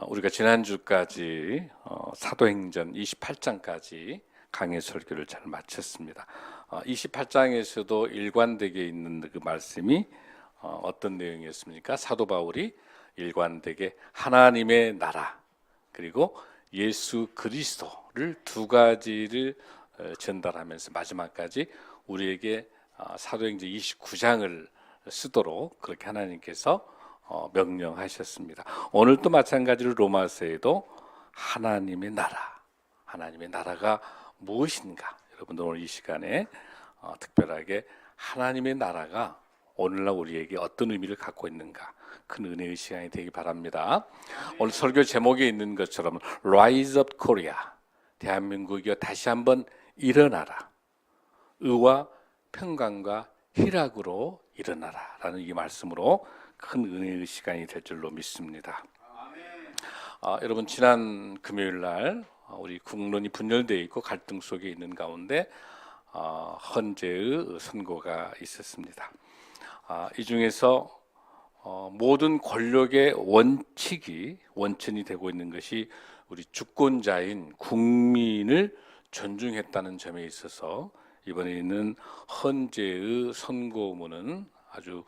우리가 지난주까지 사도행전 28장까지 강해 설교를 잘 마쳤습니다. 28장에서도 일관되게 있는 그 말씀이 어떤 내용이었습니까? 사도 바울이 일관되게 하나님의 나라 그리고 예수 그리스도를 두 가지를 전달하면서 마지막까지 우리에게 사도행전 29장을 쓰도록 그렇게 하나님께서 명령하셨습니다. 오늘도 마찬가지로 로마서에도 하나님의 나라가 무엇인가? 여러분들 오늘 이 시간에 특별하게 하나님의 나라가 오늘날 우리에게 어떤 의미를 갖고 있는가? 큰 은혜의 시간이 되기 바랍니다. 오늘 설교 제목에 있는 것처럼 Rise up Korea, 대한민국이여 다시 한번 일어나라. 의와 평강과 희락으로 일어나라라는 이 말씀으로 큰 은혜의 시간이 될 줄로 믿습니다. 여러분 지난 금요일 날 우리 국론이 분열되어 있고 갈등 속에 있는 가운데 헌재의 선고가 있었습니다. 이 중에서 모든 권력의 원천이 되고 있는 것이 우리 주권자인 국민을 존중했다는 점에 있어서 이번에 있는 헌재의 선고문은 아주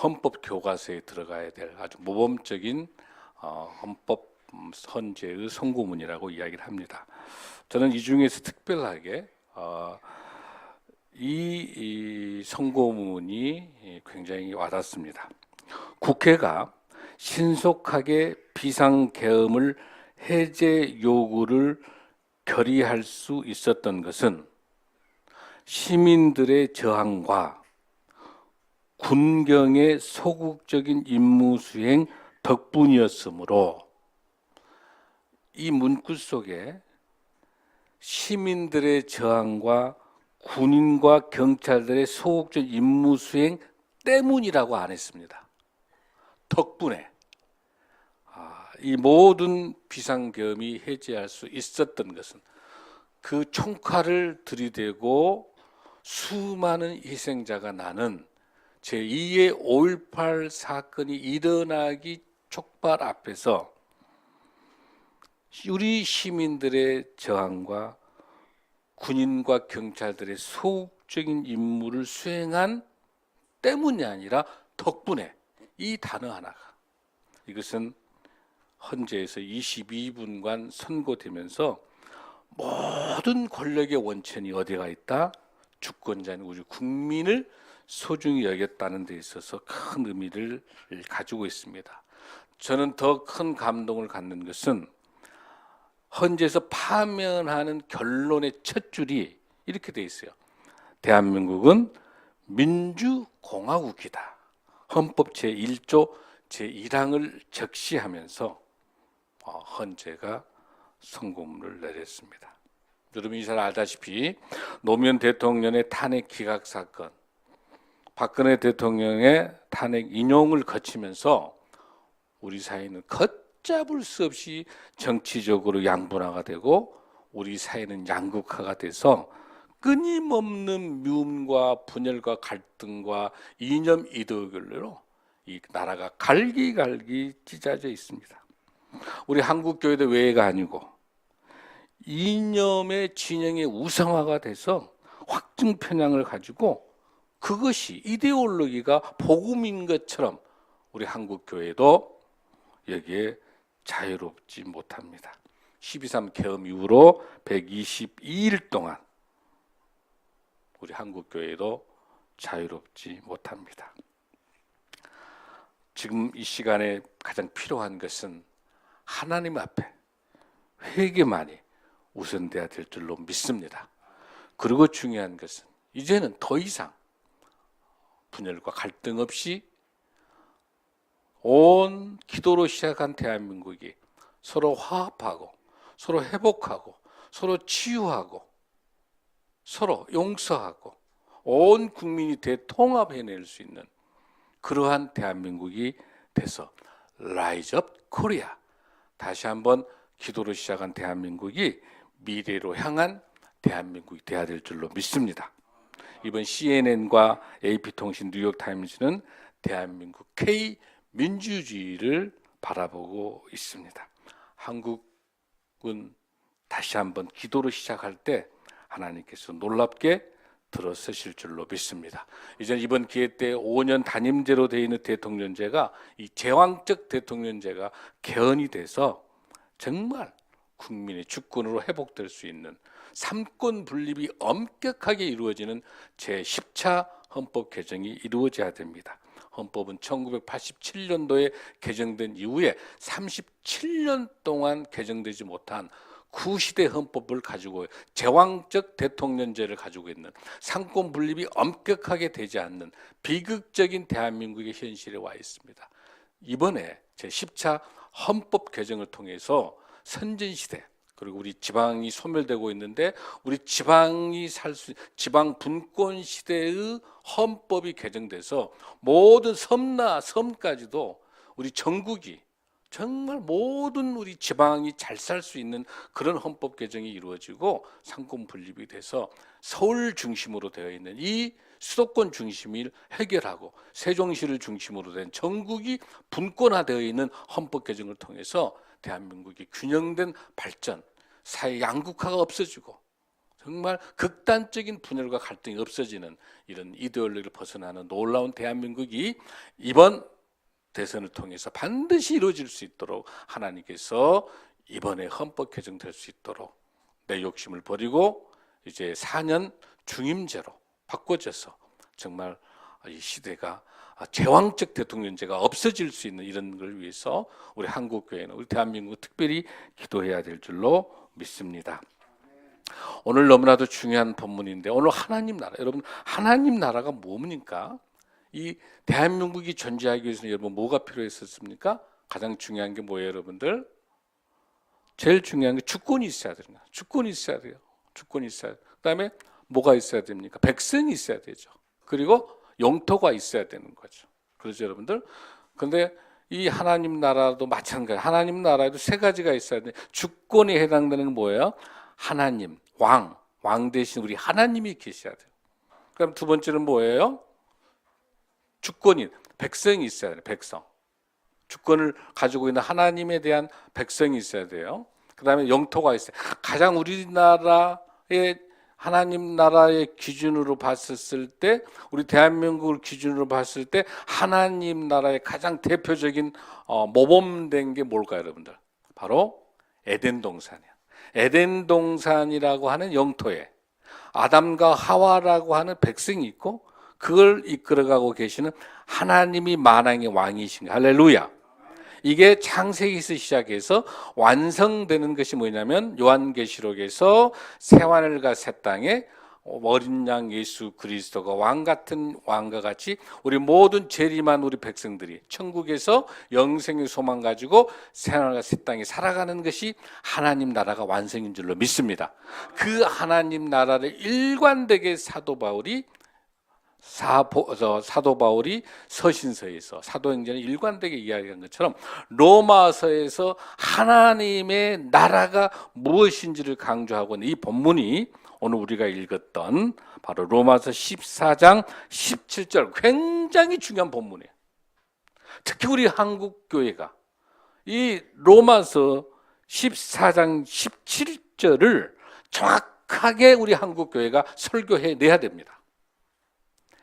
헌법 교과서에 들어가야 될 아주 모범적인 헌법 헌재의 선고문이라고 이야기를 합니다. 저는 이 중에서 특별하게 이 선고문이 굉장히 와닿습니다. 국회가 신속하게 비상계엄을 해제 요구를 결의할 수 있었던 것은 시민들의 저항과 군경의 소극적인 임무 수행 덕분이었으므로 이 문구 속에 시민들의 저항과 군인과 경찰들의 소극적 임무 수행 때문이라고 안 했습니다. 덕분에 이 모든 비상계엄이 해제할 수 있었던 것은 그 총칼을 들이대고 수많은 희생자가 나는 제2의 5.18 사건이 일어나기 촉발 앞에서 우리 시민들의 저항과 군인과 경찰들의 소극적인 임무를 수행한 때문이 아니라 덕분에 이 단어 하나가 이것은 헌재에서 22분간 선고되면서 모든 권력의 원천이 어디가 있다? 주권자인 우리 국민을 소중히 여겼다는 데 있어서 큰 의미를 가지고 있습니다. 저는 더 큰 감동을 갖는 것은 헌재에서 파면하는 결론의 첫 줄이 이렇게 돼 있어요. 대한민국은 민주공화국이다. 헌법 제1조 제1항을 적시하면서 헌재가 선고문을 내렸습니다. 여러분이 잘 알다시피 노무현 대통령의 탄핵 기각 사건, 박근혜 대통령의 탄핵 인용을 거치면서 우리 사회는 걷잡을 수 없이 정치적으로 양분화가 되고 우리 사회는 양극화가 돼서 끊임없는 미움과 분열과 갈등과 이념 이데올로기로 이 나라가 갈기갈기 찢어져 있습니다. 우리 한국교회도 외가 아니고 이념의 진영의 우상화가 돼서 확증 편향을 가지고 그것이 이데올로기가 복음인 것처럼 우리 한국교회도 여기에 자유롭지 못합니다. 12.3 계엄 이후로 122일 동안 우리 한국교회도 자유롭지 못합니다. 지금 이 시간에 가장 필요한 것은 하나님 앞에 회개만이 우선돼야 될 줄로 믿습니다. 그리고 중요한 것은 이제는 더 이상 분열과 갈등 없이 온 기도로 시작한 대한민국이 서로 화합하고 서로 회복하고 서로 치유하고 서로 용서하고 온 국민이 대통합해낼 수 있는 그러한 대한민국이 돼서 Rise up Korea, 다시 한번 기도로 시작한 대한민국이 미래로 향한 대한민국이 되어야 될 줄로 믿습니다. 이번 CNN과 AP통신, 뉴욕타임즈는 대한민국 K 민주주의를 바라보고 있습니다. 한국은 다시 한번 기도로 시작할 때 하나님께서 놀랍게 들어서실 줄로 믿습니다. 이제 이번 기회 때 5년 단임제로 되어 있는 대통령제가 이 제왕적 대통령제가 개헌이 돼서 정말 국민의 주권으로 회복될 수 있는 삼권 분립이 엄격하게 이루어지는 제10차 헌법 개정이 이루어져야 됩니다. 헌법은 1987년도에 개정된 이후에 37년 동안 개정되지 못한 구시대 헌법을 가지고 제왕적 대통령제를 가지고 있는 삼권 분립이 엄격하게 되지 않는 비극적인 대한민국의 현실에 와 있습니다. 이번에 제10차 헌법 개정을 통해서 선진시대 그리고 우리 지방이 소멸되고 있는데 우리 지방이 지방 분권 시대의 헌법이 개정돼서 모든 섬나 섬까지도 우리 전국이 정말 모든 우리 지방이 잘 살 수 있는 그런 헌법 개정이 이루어지고 상권 분립이 돼서 서울 중심으로 되어 있는 이 수도권 중심을 해결하고 세종시를 중심으로 된 전국이 분권화되어 있는 헌법 개정을 통해서 대한민국이 균형된 발전, 사회 양극화가 없어지고 정말 극단적인 분열과 갈등이 없어지는 이런 이데올로기를 벗어나는 놀라운 대한민국이 이번 대선을 통해서 반드시 이루어질 수 있도록 하나님께서 이번에 헌법 개정될 수 있도록 내 욕심을 버리고 이제 4년 중임제로 바꿔져서 정말 이 시대가 제왕적 대통령제가 없어질 수 있는 이런 걸 위해서 우리 한국교회는 우리 대한민국 특별히 기도해야 될 줄로 믿습니다. 오늘 너무나도 중요한 본문인데 오늘 하나님 나라, 여러분 하나님 나라가 뭡니까? 이 대한민국이 존재하기 위해서는 여러분 뭐가 필요했었습니까? 가장 중요한 게 뭐예요, 여러분들? 제일 중요한 게 주권이 있어야 되는 거예요. 주권이 있어야 돼요. 주권이 있어야 돼요. 그다음에 뭐가 있어야 됩니까? 백성이 있어야 되죠. 그리고 영토가 있어야 되는 거죠. 그렇죠, 여러분들? 근데 이 하나님 나라도 마찬가지. 하나님 나라에도 세 가지가 있어야 돼. 주권에 해당되는 건 뭐예요? 하나님, 왕 대신 우리 하나님이 계셔야 돼요. 그럼 두 번째는 뭐예요? 주권이 백성이 있어야 돼요. 백성. 주권을 가지고 있는 하나님에 대한 백성이 있어야 돼요. 그다음에 영토가 있어요. 가장 우리나라의 하나님 나라의 기준으로 봤을 때 우리 대한민국을 기준으로 봤을 때 하나님 나라의 가장 대표적인 모범된 게 뭘까요, 여러분들? 바로 에덴 동산이야. 에덴 동산이라고 하는 영토에 아담과 하와라고 하는 백성이 있고 그걸 이끌어가고 계시는 하나님이 만왕의 왕이신가. 할렐루야. 이게 창세기에서 시작해서 완성되는 것이 뭐냐면 요한계시록에서 새하늘과 새 땅에 어린 양 예수 그리스도가 왕 같은 왕과 같이 우리 모든 재림한 우리 백성들이 천국에서 영생의 소망 가지고 새하늘과 새 땅에 살아가는 것이 하나님 나라가 완성인 줄로 믿습니다. 그 하나님 나라를 일관되게 사도 바울이 서신서에서 사도행전에 일관되게 이야기한 것처럼 로마서에서 하나님의 나라가 무엇인지를 강조하고 있는 이 본문이 오늘 우리가 읽었던 바로 로마서 14장 17절 굉장히 중요한 본문이에요. 특히 우리 한국교회가 이 로마서 14장 17절을 정확하게 우리 한국교회가 설교해내야 됩니다.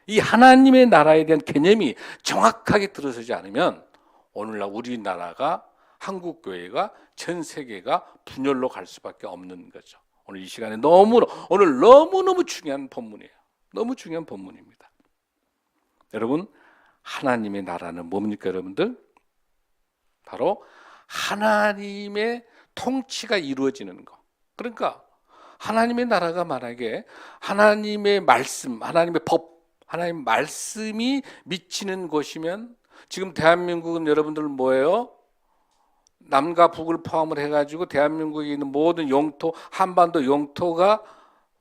이 하나님의 나라에 대한 개념이 정확하게 들어서지 않으면 오늘날 우리나라가 한국교회가 전 세계가 분열로 갈 수밖에 없는 거죠. 오늘 이 시간에 오늘 너무너무 중요한 본문이에요. 너무 중요한 본문입니다. 여러분 하나님의 나라는 뭡니까 여러분들? 바로 하나님의 통치가 이루어지는 것. 그러니까 하나님의 나라가 만약에 하나님의 말씀, 하나님의 법, 하나님 말씀이 미치는 곳이면 지금 대한민국은 여러분들 뭐예요? 남과 북을 포함을 해가지고 대한민국에 있는 모든 영토, 한반도 영토가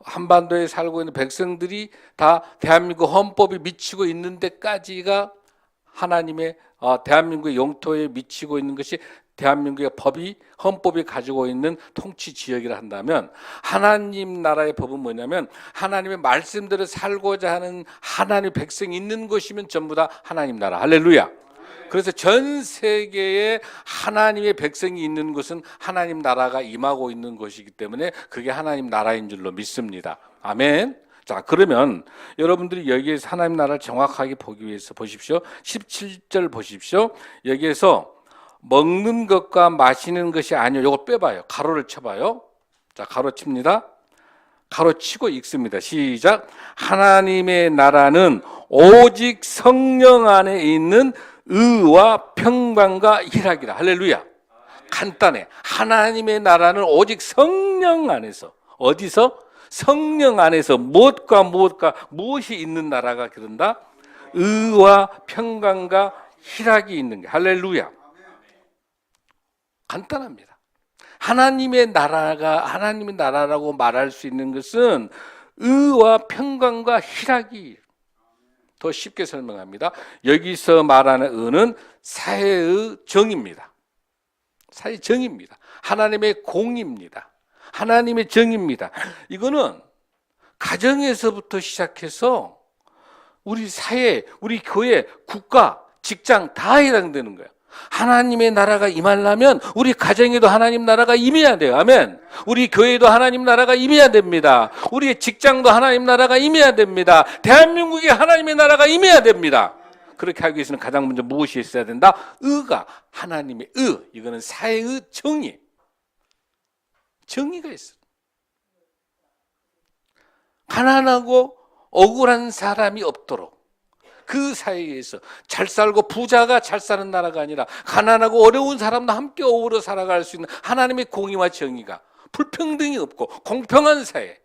한반도에 살고 있는 백성들이 다 대한민국 헌법이 미치고 있는 데까지가 하나님의 대한민국의 영토에 미치고 있는 것이 대한민국의 헌법이 가지고 있는 통치 지역이라 한다면 하나님 나라의 법은 뭐냐면 하나님의 말씀대로 살고자 하는 하나님의 백성이 있는 곳이면 전부 다 하나님 나라. 할렐루야. 그래서 전 세계에 하나님의 백성이 있는 곳은 하나님 나라가 임하고 있는 곳이기 때문에 그게 하나님 나라인 줄로 믿습니다. 아멘. 자, 그러면 여러분들이 여기에서 하나님 나라를 정확하게 보기 위해서 보십시오. 17절 보십시오. 여기에서 먹는 것과 마시는 것이 아니요. 이거 빼봐요. 가로를 쳐봐요. 자, 가로 칩니다. 가로 치고 읽습니다. 시작. 하나님의 나라는 오직 성령 안에 있는 의와 평강과 희락이라. 할렐루야. 간단해. 하나님의 나라는 오직 성령 안에서. 어디서? 성령 안에서 무엇이 있는 나라가 그런다? 의와 평강과 희락이 있는 게. 할렐루야. 간단합니다. 하나님의 나라라고 말할 수 있는 것은 의와 평강과 희락이. 더 쉽게 설명합니다. 여기서 말하는 의는 사회의 정입니다. 사회의 정입니다. 하나님의 공입니다. 하나님의 정입니다. 이거는 가정에서부터 시작해서 우리 사회, 우리 교회, 국가, 직장 다 해당되는 거예요. 하나님의 나라가 임하려면 우리 가정에도 하나님 나라가 임해야 돼요. 아멘. 우리 교회도 하나님 나라가 임해야 됩니다. 우리 직장도 하나님 나라가 임해야 됩니다. 대한민국에 하나님의 나라가 임해야 됩니다. 그렇게 하기 위해서는 가장 먼저 무엇이 있어야 된다? 의가, 하나님의 의. 이거는 사회의 정의. 정의가 있어요. 가난하고 억울한 사람이 없도록 그 사이에서 잘 살고 부자가 잘 사는 나라가 아니라 가난하고 어려운 사람도 함께 어우러 살아갈 수 있는 하나님의 공의와 정의가, 불평등이 없고 공평한 사회,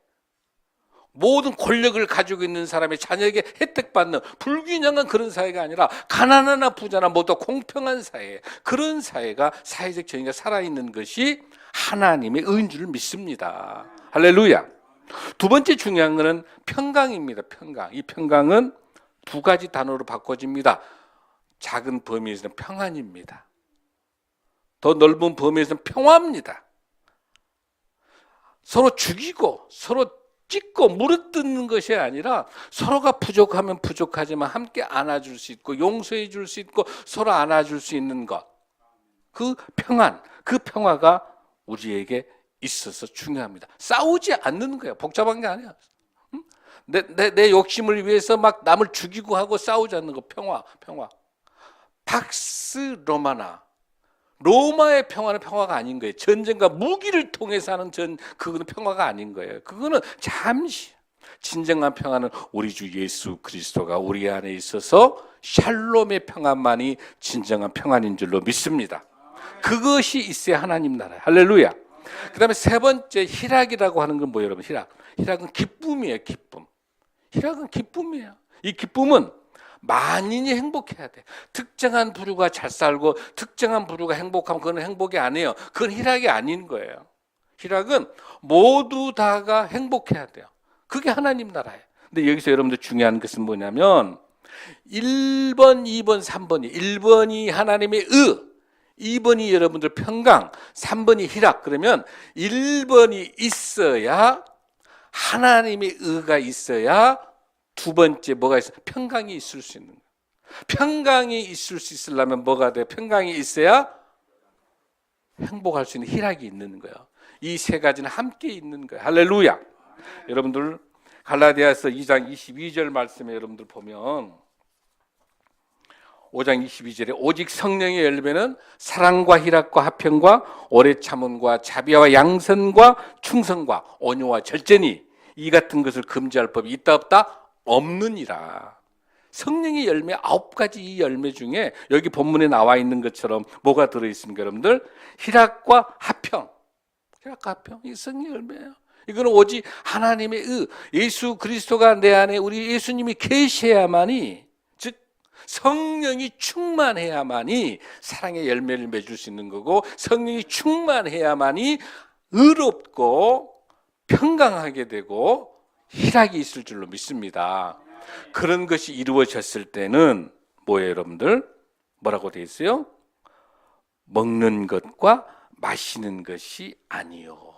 모든 권력을 가지고 있는 사람의 자녀에게 혜택받는 불균형한 그런 사회가 아니라 가난하나 부자나 모두 공평한 사회, 그런 사회가, 사회적 정의가 살아있는 것이 하나님의 의인 줄 믿습니다. 할렐루야. 두 번째 중요한 것은 평강입니다. 평강. 이 평강은 두 가지 단어로 바꿔집니다. 작은 범위에서는 평안입니다. 더 넓은 범위에서는 평화입니다. 서로 죽이고 서로 찢고 물어뜯는 것이 아니라 서로가 부족하면 부족하지만 함께 안아줄 수 있고 용서해 줄 수 있고 서로 안아줄 수 있는 것. 그 평안, 그 평화가 우리에게 있어서 중요합니다. 싸우지 않는 거예요. 복잡한 게 아니야. 내 욕심을 위해서 막 남을 죽이고 하고 싸우지 않는 거. 평화. 팍스 로마나. 로마의 평화는 평화가 아닌 거예요. 전쟁과 무기를 통해서 하는 그거는 평화가 아닌 거예요. 그거는 잠시. 진정한 평화는 우리 주 예수 그리스도가 우리 안에 있어서 샬롬의 평안만이 진정한 평안인 줄로 믿습니다. 그것이 있어야 하나님 나라예요. 할렐루야. 그 다음에 세 번째 희락이라고 하는 건 뭐예요, 여러분? 희락은 기쁨이에요. 기쁨. 희락은 기쁨이에요. 이 기쁨은 만인이 행복해야 돼. 특정한 부류가 잘 살고 특정한 부류가 행복하면 그건 행복이 아니에요. 그건 희락이 아닌 거예요. 희락은 모두 다가 행복해야 돼요. 그게 하나님 나라예요. 근데 여기서 여러분들 중요한 것은 뭐냐면 1번, 2번, 3번이 1번이 하나님의 의, 2번이 여러분들 평강, 3번이 희락. 그러면 1번이 있어야, 하나님의 의가 있어야 두 번째 뭐가 있어요? 평강이 있을 수 있는 거예요. 평강이 있을 수 있으려면 뭐가 돼요? 평강이 있어야 행복할 수 있는 희락이 있는 거예요. 이 세 가지는 함께 있는 거예요. 할렐루야. 여러분들 갈라디아서 2장 22절 말씀에 여러분들 보면 5장 22절에 오직 성령의 열매는 사랑과 희락과 화평과 오래 참음과 자비와 양선과 충성과 온유와 절제니 이 같은 것을 금지할 법이 있다 없다? 없느니라. 성령의 열매 9가지 이 열매 중에 여기 본문에 나와 있는 것처럼 뭐가 들어있습니까, 여러분들? 희락과 화평. 희락과 화평. 이 성령의 열매예요. 이거는 오직 하나님의 의, 예수 그리스도가 내 안에 우리 예수님이 계셔야만이, 즉 성령이 충만해야만이 사랑의 열매를 맺을 수 있는 거고, 성령이 충만해야만이 의롭고 평강하게 되고 희락이 있을 줄로 믿습니다. 그런 것이 이루어졌을 때는 뭐예요, 여러분들? 뭐라고 되어 있어요? 먹는 것과 마시는 것이 아니요.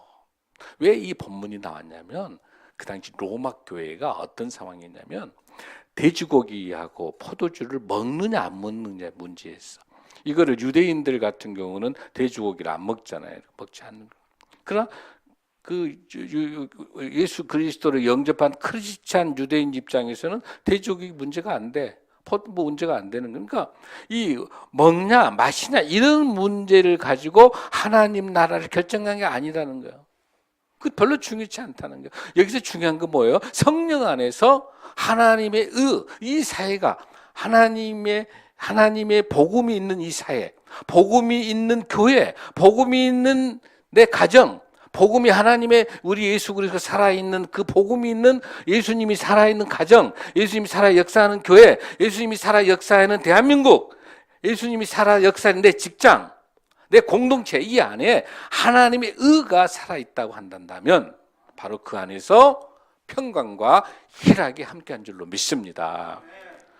왜 이 본문이 나왔냐면 그 당시 로마 교회가 어떤 상황이었냐면 돼지고기하고 포도주를 먹느냐 안 먹느냐 문제였어. 이거를 유대인들 같은 경우는 돼지고기를 안 먹잖아요. 먹지 않는 거. 그러나 그 예수 그리스도를 영접한 크리스찬 유대인 입장에서는 돼지고기 문제가 안 돼. 뭐 문제가 안 되는 거니까 이 먹냐 마시냐 이런 문제를 가지고 하나님 나라를 결정한 게 아니라는 거예요. 그 별로 중요치 않다는 거예요. 여기서 중요한 건 뭐예요? 성령 안에서 하나님의 이 사회가 하나님의 복음이 있는 이 사회, 복음이 있는 교회, 복음이 있는 내 가정, 복음이 하나님의 우리 예수 그리스도 살아있는 그 복음이 있는 예수님이 살아있는 가정, 예수님이 살아 역사하는 교회, 예수님이 살아 역사하는 대한민국, 예수님이 살아 역사하는 내 직장, 내 공동체 이 안에 하나님의 의가 살아있다고 한다면 바로 그 안에서 평강과 희락이 함께한 줄로 믿습니다.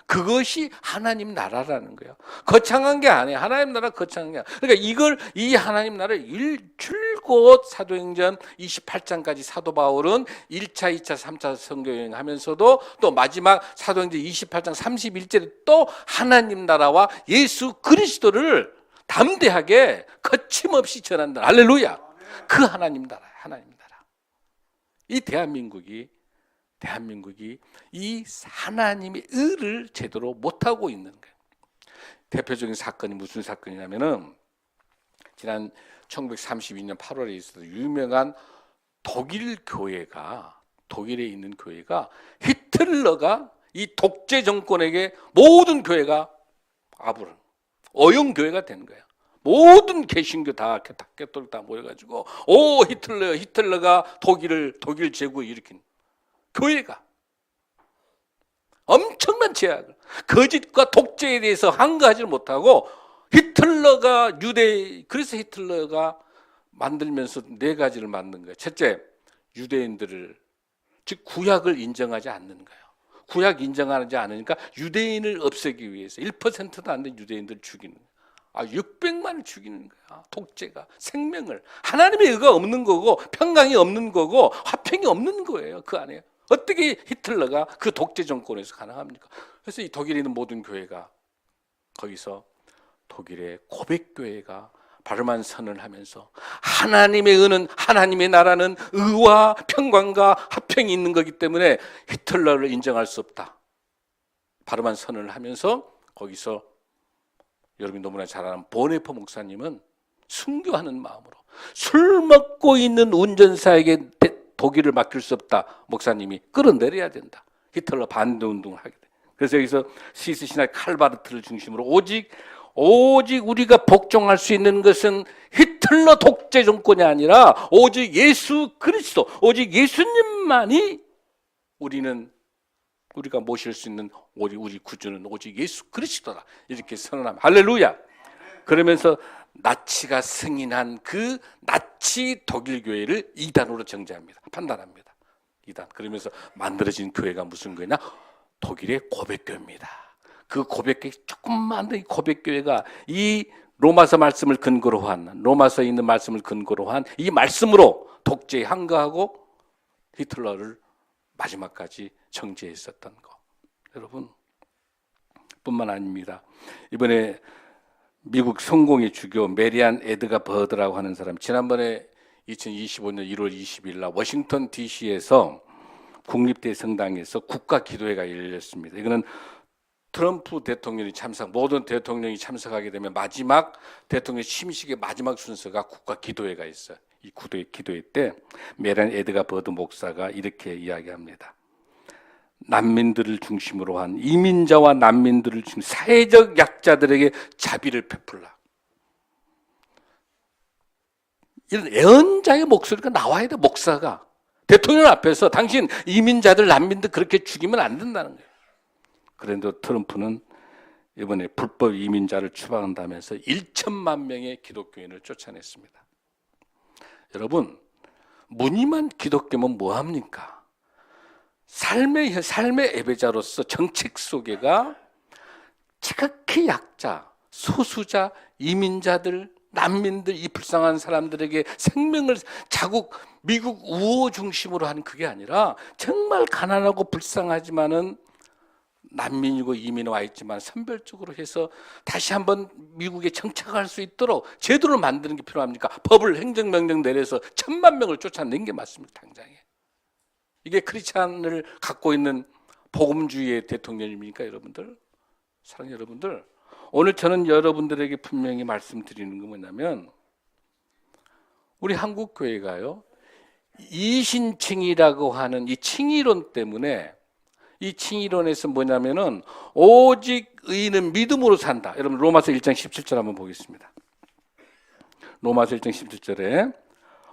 그것이 하나님 나라라는 거예요. 거창한 게 아니에요. 하나님 나라 거창한 게 아니에요. 그러니까 이 하나님 나라를 줄곧 사도행전 28장까지 사도 바울은 1차, 2차, 3차 선교여행 하면서도 또 마지막 사도행전 28장 31절에 또 하나님 나라와 예수 그리스도를 담대하게 거침없이 전한다. 할렐루야. 그 하나님 나라야. 하나님 나라. 이 대한민국이 이 하나님의 의를 제대로 못하고 있는 거예요. 대표적인 사건이 무슨 사건이냐면은 지난 1932년 8월에 있었던 유명한 독일에 있는 교회가 히틀러가 이 독재 정권에게 모든 교회가 어용교회가 된 거야. 모든 개신교 다 개톨릭 다 모여가지고 히틀러가 독일 제국을 일으킨 교회가 엄청난 제약을 거짓과 독재에 대해서 항거하지 못하고 그래서 히틀러가 만들면서 4가지를 만든 거예요. 첫째, 유대인들을 즉 구약을 인정하지 않는 거예요. 구약 인정하지 않으니까 유대인을 없애기 위해서 1%도 안 된 유대인들을 죽이는 거예요. 600만을 죽이는 거야. 독재가 생명을 하나님의 의가 없는 거고 평강이 없는 거고 화평이 없는 거예요. 그 안에 어떻게 히틀러가 그 독재 정권에서 가능합니까? 그래서 이 독일에 있는 모든 교회가 거기서 독일의 고백교회가 바르만 선을 하면서 하나님의 의는 하나님의 나라는 의와 평강과 화평이 있는 거기 때문에 히틀러를 인정할 수 없다. 바르만 선을 하면서 거기서 여러분이 너무나 잘 아는 보네퍼 목사님은 순교하는 마음으로 술 먹고 있는 운전사에게 독일을 맡길 수 없다. 목사님이 끌어내려야 된다. 히틀러 반대 운동을 하게 돼. 그래서 여기서 스위스 신학 칼바르트를 중심으로 오직 우리가 복종할 수 있는 것은 히틀러 독재 정권이 아니라 오직 예수 그리스도, 오직 예수님만이 우리가 모실 수 있는 우리 구주는 오직 예수 그리스도다. 이렇게 선언합니다. 할렐루야. 그러면서 나치가 승인한 그 나치 독일 교회를 이단으로 정죄합니다. 판단합니다. 이단. 그러면서 만들어진 교회가 무슨 교회냐? 독일의 고백교회입니다. 그 고백교회, 조금만 더 이 고백교회가 이 로마서에 있는 말씀을 근거로 한 이 말씀으로 독재에 항거하고 히틀러를 마지막까지 정죄했었던 거. 여러분, 뿐만 아닙니다. 이번에 미국 성공의 주교 메리안 에드가 버드라고 하는 사람, 지난번에 2025년 1월 20일 날 워싱턴 DC에서 국립대 성당에서 국가 기도회가 열렸습니다. 이거는 트럼프 대통령이 모든 대통령이 참석하게 되면 마지막 대통령 취임식의 마지막 순서가 국가 기도회가 있어요. 이 기도회 때 메리안 에드가 버드 목사가 이렇게 이야기합니다. 난민들을 중심으로 한 이민자와 난민들을 중심 사회적 약자들에게 자비를 베풀라. 이런 애언자의 목소리가 나와야 돼. 목사가 대통령 앞에서 당신 이민자들 난민들 그렇게 죽이면 안 된다는 거예요. 그런데 트럼프는 이번에 불법 이민자를 추방한다면서 1천만 명의 기독교인을 쫓아냈습니다. 여러분, 무늬만 기독교면 뭐합니까? 삶의 예배자로서 정책 속에가 지극히 약자, 소수자, 이민자들, 난민들, 이 불쌍한 사람들에게 생명을 미국 우호 중심으로 하는 그게 아니라 정말 가난하고 불쌍하지만은 난민이고 이민 와 있지만 선별적으로 해서 다시 한번 미국에 정착할 수 있도록 제도를 만드는 게 필요합니까? 법을 행정명령 내려서 1,000만 명을 쫓아낸 게 맞습니다. 당장에. 이게 크리스찬을 갖고 있는 복음주의의 대통령입니까? 여러분들, 사랑하는 여러분들, 오늘 저는 여러분들에게 분명히 말씀드리는 건 뭐냐면, 우리 한국 교회가요, 이신칭이라고 하는 이 칭의론 때문에, 이 칭의론에서 뭐냐면은 오직 의인은 믿음으로 산다. 여러분 로마서 1장 17절 한번 보겠습니다. 로마서 1장 17절에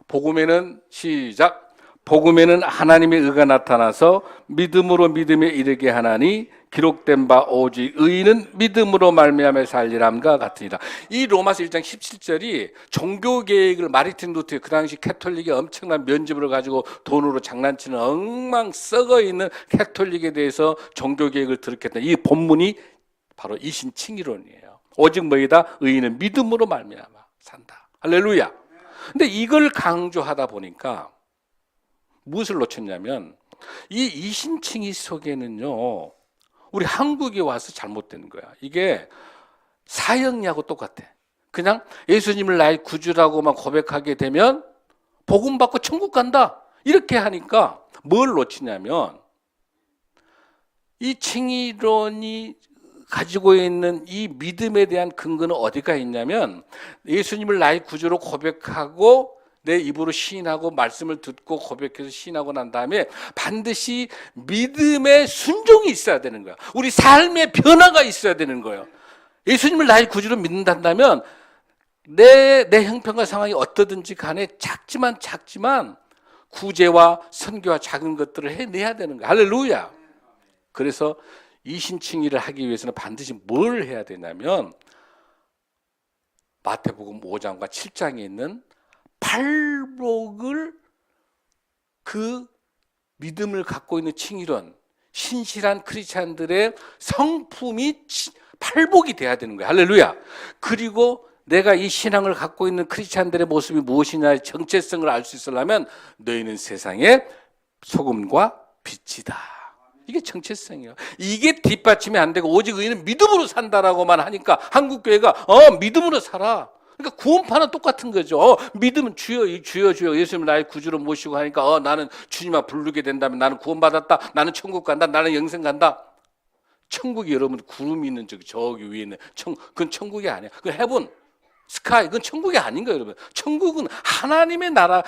복음에는 시작. 복음에는 하나님의 의가 나타나서 믿음으로 믿음에 이르게 하나니 기록된 바 오직 의인은 믿음으로 말미암아 살리람과 같으니라. 이 로마서 1장 17절이 종교개혁을 마르틴 루터, 그 당시 캐톨릭이 엄청난 면집을 가지고 돈으로 장난치는 엉망 썩어 있는 캐톨릭에 대해서 종교개혁을 들었겠다. 이 본문이 바로 이신칭의론이에요. 오직 뭐이다? 의인은 믿음으로 말미암아 산다. 할렐루야. 근데 이걸 강조하다 보니까 무엇을 놓쳤냐면, 이 이신칭의 속에는요, 우리 한국에 와서 잘못된 거야. 이게 사형리하고 똑같아. 그냥 예수님을 나의 구주라고만 고백하게 되면 복음 받고 천국 간다, 이렇게 하니까 뭘 놓치냐면, 이 칭의론이 가지고 있는 이 믿음에 대한 근거는 어디가 있냐면, 예수님을 나의 구주로 고백하고 내 입으로 시인하고 말씀을 듣고 고백해서 시인하고 난 다음에 반드시 믿음의 순종이 있어야 되는 거야. 우리 삶의 변화가 있어야 되는 거예요. 예수님을 나의 구주로 믿는다면 내 형편과 상황이 어떠든지 간에 작지만 구제와 선교와 작은 것들을 해내야 되는 거야. 할렐루야. 그래서 이신칭의를 하기 위해서는 반드시 뭘 해야 되냐면, 마태복음 5장과 7장에 있는 팔복을, 그 믿음을 갖고 있는 칭의론, 신실한 크리스찬들의 성품이 팔복이 돼야 되는 거야. 할렐루야. 그리고 내가 이 신앙을 갖고 있는 크리스찬들의 모습이 무엇이냐의 정체성을 알 수 있으려면 너희는 세상의 소금과 빛이다. 이게 정체성이에요. 이게 뒷받침이 안 되고 오직 의인은 믿음으로 산다라고만 하니까 한국 교회가 믿음으로 살아. 그러니까 구원파는 똑같은 거죠. 믿음은 주여 예수님 나의 구주로 모시고 하니까 나는 주님아 부르게 된다면 나는 구원받았다. 나는 천국 간다. 나는 영생 간다. 천국이 여러분 구름이 있는 저기 위에 있는 그건 천국이 아니야. 그 헤븐, 스카이, 그건 천국이 아닌 거예요, 여러분. 천국은 하나님의 나라.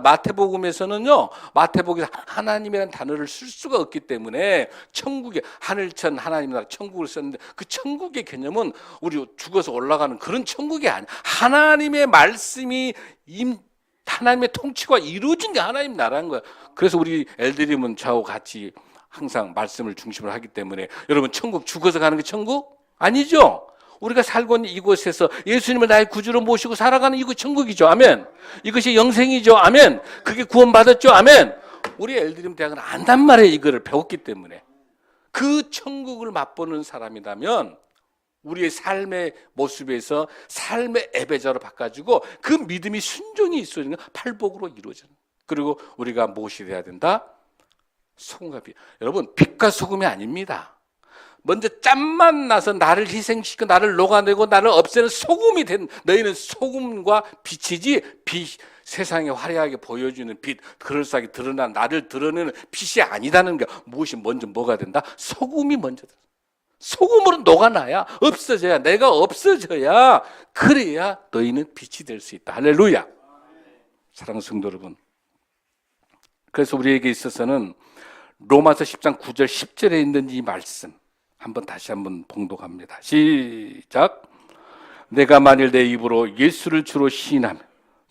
마태복음에서는요, 마태복음에서 하나님이라는 단어를 쓸 수가 없기 때문에 천국에 하늘천 하나님 나라 천국을 썼는데, 그 천국의 개념은 우리 죽어서 올라가는 그런 천국이 아니야. 하나님의 말씀이 하나님의 통치가 이루어진 게 하나님 나라인 거야. 그래서 우리 엘드림은 저하고 같이 항상 말씀을 중심으로 하기 때문에, 여러분 천국 죽어서 가는 게 천국? 아니죠. 우리가 살고 있는 이곳에서 예수님을 나의 구주로 모시고 살아가는 이곳 천국이죠. 아멘. 이것이 영생이죠. 아멘. 그게 구원받았죠. 아멘. 우리 엘드림 대학은 안단 말이에요. 이거를 배웠기 때문에. 그 천국을 맛보는 사람이라면 우리의 삶의 모습에서 삶의 예배자로 바꿔주고 그 믿음이 순종이 있어지는 건 팔복으로 이루어지는. 그리고 우리가 무엇이 돼야 된다? 소금과 빛. 여러분, 빛과 소금이 아닙니다. 먼저 짬만 나서 나를 희생시켜 나를 녹아내고 나를 없애는 소금이 된 너희는 소금과 빛이지, 세상에 화려하게 보여주는 빛, 그럴싸하게 드러난 나를 드러내는 빛이 아니다는 게, 무엇이 먼저 뭐가 된다? 소금이 먼저 된다. 소금으로 녹아나야, 없어져야, 내가 없어져야, 그래야 너희는 빛이 될 수 있다. 할렐루야. 사랑하는 성도 여러분, 그래서 우리에게 있어서는 로마서 10장 9절 10절에 있는 이 말씀 다시 한번 봉독합니다. 시작. 내가 만일 내 입으로 예수를 주로 시인하면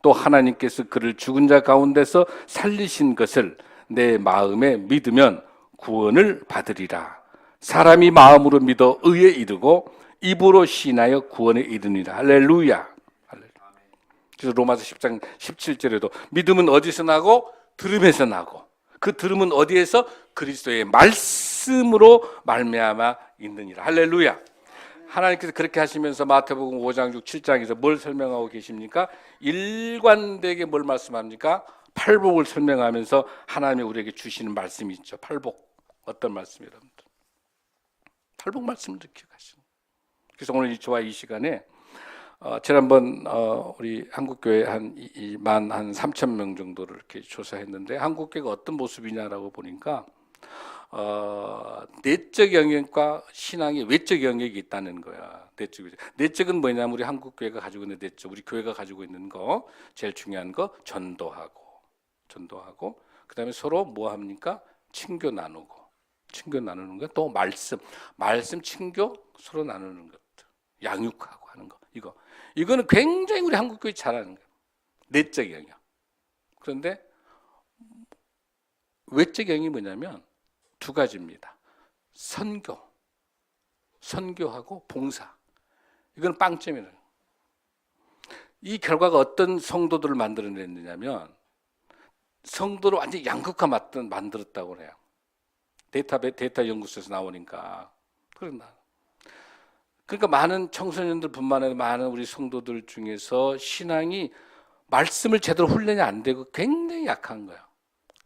또 하나님께서 그를 죽은 자 가운데서 살리신 것을 내 마음에 믿으면 구원을 받으리라. 사람이 마음으로 믿어 의에 이르고 입으로 시인하여 구원에 이르니라. 할렐루야. 그래서 로마서 10장 17절에도 믿음은 어디서 나고? 들음에서 나고, 그 들음은 어디에서? 그리스도의 말씀으로 말미암아 있느니라. 할렐루야. 하나님께서 그렇게 하시면서 마태복음 5장 6, 7장에서 뭘 설명하고 계십니까? 일관되게 뭘 말씀합니까? 팔복을 설명하면서 하나님이 우리에게 주시는 말씀이 있죠. 팔복. 어떤 말씀이에요, 여러분들? 팔복 말씀을 기억하시는. 그래서 오늘 저와 이 시간에 지난번 우리 한국교회 한 3,000명 정도를 이렇게 조사했는데 한국교회가 어떤 모습이냐라고 보니까 내적 영역과 신앙의 외적 영역이 있다는 거야. 내적은 뭐냐면 우리 한국교회가 가지고 있는 내적, 우리 교회가 가지고 있는 거 제일 중요한 거 전도하고 그다음에 서로 뭐 합니까? 친교 나누는 거, 또 말씀 친교 서로 나누는 것들, 양육하고 하는 거, 이거는 굉장히 우리 한국교회 잘하는 거예요. 내적 영역. 그런데 외적 영역이 뭐냐면 두 가지입니다. 선교하고 봉사. 이건 빵점이에요. 이 결과가 어떤 성도들을 만들어냈느냐면 성도를 완전히 양극화 만들었다고 그래요. 데이터 연구소에서 나오니까. 그러니까 많은 청소년들뿐만 아니라 많은 우리 성도들 중에서 신앙이 말씀을 제대로 훈련이 안 되고 굉장히 약한 거예요.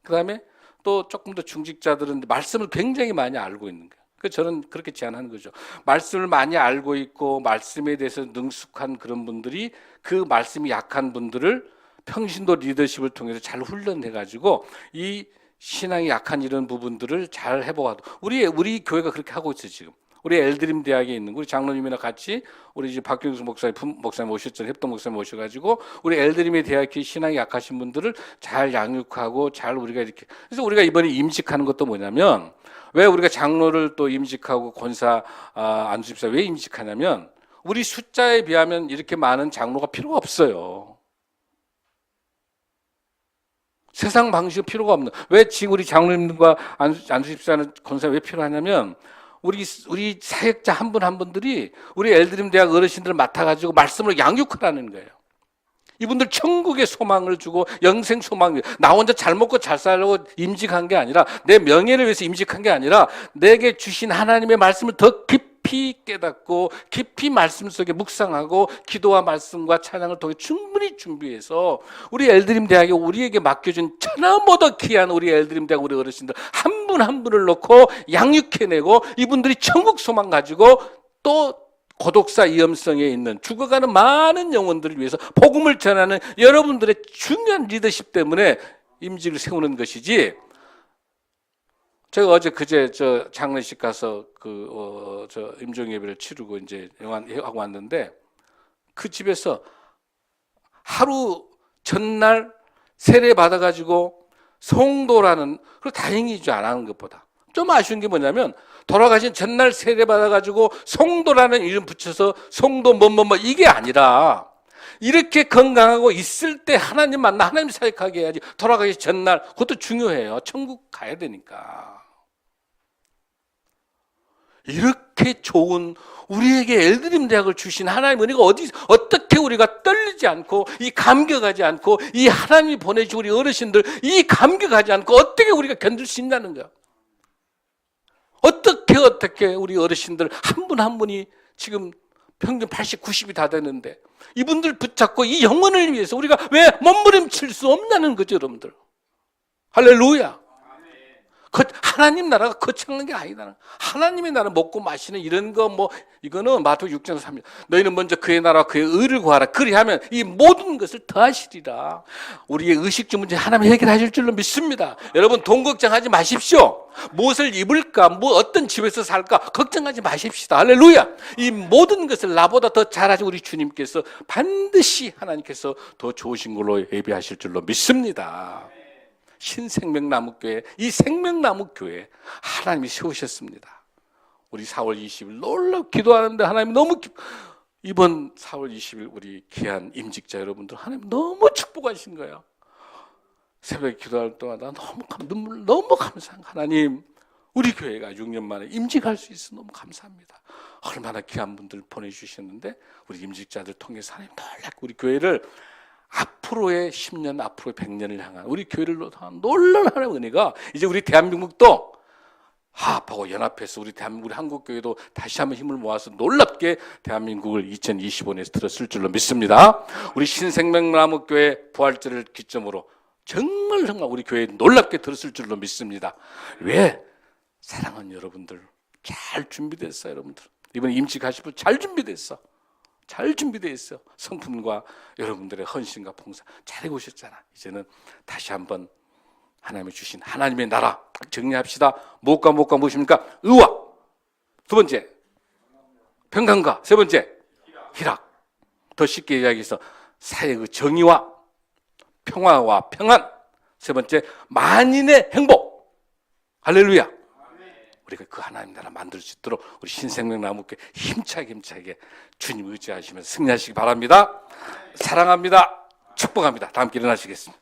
그 다음에 또 조금 더 중직자들은 말씀을 굉장히 많이 알고 있는 거예요. 그래서 저는 그렇게 제안하는 거죠. 말씀을 많이 알고 있고 말씀에 대해서 능숙한 그런 분들이 그 말씀이 약한 분들을 평신도 리더십을 통해서 잘 훈련해가지고 이 신앙이 약한 이런 부분들을 잘 해보고 우리 교회가 그렇게 하고 있어요 지금. 우리 엘드림 대학에 있는 우리 장로님이랑 같이 우리 이제 박경수 목사님 오셨잖아요. 협동 목사님 오셔가지고 우리 엘드림의 대학에 신앙이 약하신 분들을 잘 양육하고 잘 우리가 이렇게. 그래서 우리가 이번에 임직하는 것도 뭐냐면 왜 우리가 장로를 또 임직하고 권사 안수집사 왜 임직하냐면 우리 숫자에 비하면 이렇게 많은 장로가 필요가 없어요. 세상 방식은 필요가 없는. 왜 지금 우리 장로님과 안수집사는 권사 왜 필요하냐면 우리 사역자 한 분 한 분들이 우리 엘드림 대학 어르신들을 맡아가지고 말씀으로 양육하라는 거예요. 이분들 천국의 소망을 주고 영생 소망, 나 혼자 잘 먹고 잘 살려고 임직한 게 아니라 내 명예를 위해서 임직한 게 아니라 내게 주신 하나님의 말씀을 더 깊이 깨닫고 깊이 말씀 속에 묵상하고 기도와 말씀과 찬양을 통해 충분히 준비해서 우리 엘드림 대학에 우리에게 맡겨준 천하보다 귀한 우리 엘드림 대학 우리 어르신들 한 분 한 분을 놓고 양육해내고 이분들이 천국 소망 가지고 또 고독사 위험성에 있는 죽어가는 많은 영혼들을 위해서 복음을 전하는 여러분들의 중요한 리더십 때문에 임직을 세우는 것이지. 제가 어제 그제 저 장례식 가서 저 임종 예배를 치르고 이제 하고 왔는데 그 집에서 하루 전날 세례 받아가지고 성도라는, 그리고 다행이지 안 하는 것보다 좀 아쉬운 게 뭐냐면 돌아가신 전날 세례 받아가지고 성도라는 이름 붙여서 성도 뭐뭐뭐 이게 아니라 이렇게 건강하고 있을 때 하나님 만나 하나님 사역하게 해야지. 돌아가기 전날 그것도 중요해요. 천국 가야 되니까. 이렇게 좋은 우리에게 엘드림 대학을 주신 하나님 은혜가 어떻게 우리가 떨리지 않고 이 감격하지 않고 이 하나님이 보내주신 우리 어르신들 이 감격하지 않고 어떻게 우리가 견딜 수 있냐는 거야. 어떻게 우리 어르신들 한 분 한 분이 지금 평균 80, 90이 다 되는데 이분들 붙잡고 이 영혼을 위해서 우리가 왜 몸부림칠 수 없냐는 거죠, 여러분들. 할렐루야. 하나님 나라가 거창한 게 아니다. 하나님의 나라 먹고 마시는 이런 거 이거는 마태복음 6장 3절. 너희는 먼저 그의 나라와 그의 의를 구하라. 그리하면 이 모든 것을 더하시리라. 우리의 의식주 문제 하나님 해결하실 줄로 믿습니다. 여러분 돈 걱정하지 마십시오. 무엇을 입을까, 어떤 집에서 살까 걱정하지 마십시다. 할렐루야. 이 모든 것을 나보다 더 잘하신 우리 주님께서 반드시 하나님께서 더 좋으신 걸로 예비하실 줄로 믿습니다. 신생명나무교회, 이 생명나무교회 하나님이 세우셨습니다. 우리 4월 20일 놀랍 기도하는데 하나님 너무 이번 4월 20일 우리 귀한 임직자 여러분들 하나님 너무 축복하신 거예요. 새벽에 기도할 때마다 너무 감사한 하나님, 우리 교회가 6년 만에 임직할 수 있어 너무 감사합니다. 얼마나 귀한 분들 보내주셨는데 우리 임직자들 통해서 하나님 놀랍게 우리 교회를 앞으로의 10년, 앞으로의 100년을 향한 우리 교회를 향한 놀라운 하나님의 은혜가 이제 우리 대한민국도 화합하고 연합해서 우리 한국교회도 다시 한번 힘을 모아서 놀랍게 대한민국을 2025년에서 들었을 줄로 믿습니다. 우리 신생명나무교회 부활절을 기점으로 정말 우리 교회 놀랍게 들었을 줄로 믿습니다. 왜? 사랑하는 여러분들, 잘 준비됐어, 여러분들. 이번에 임직하실 분 잘 준비됐어. 잘 준비되어 있어. 성품과 여러분들의 헌신과 봉사 잘 해오셨잖아. 이제는 다시 한번 하나님이 주신 하나님의 나라 딱 정리합시다. 무엇과 무엇입니까? 의와. 두 번째 평강과. 세 번째 희락. 더 쉽게 이야기해서 사회의 그 정의와 평화와 평안. 세 번째 만인의 행복. 할렐루야. 우리가 그 하나님 나라 만들 수 있도록 우리 신생명나무께 힘차게 주님 의지하시면서 승리하시기 바랍니다. 사랑합니다. 축복합니다. 다 함께 일어나시겠습니다.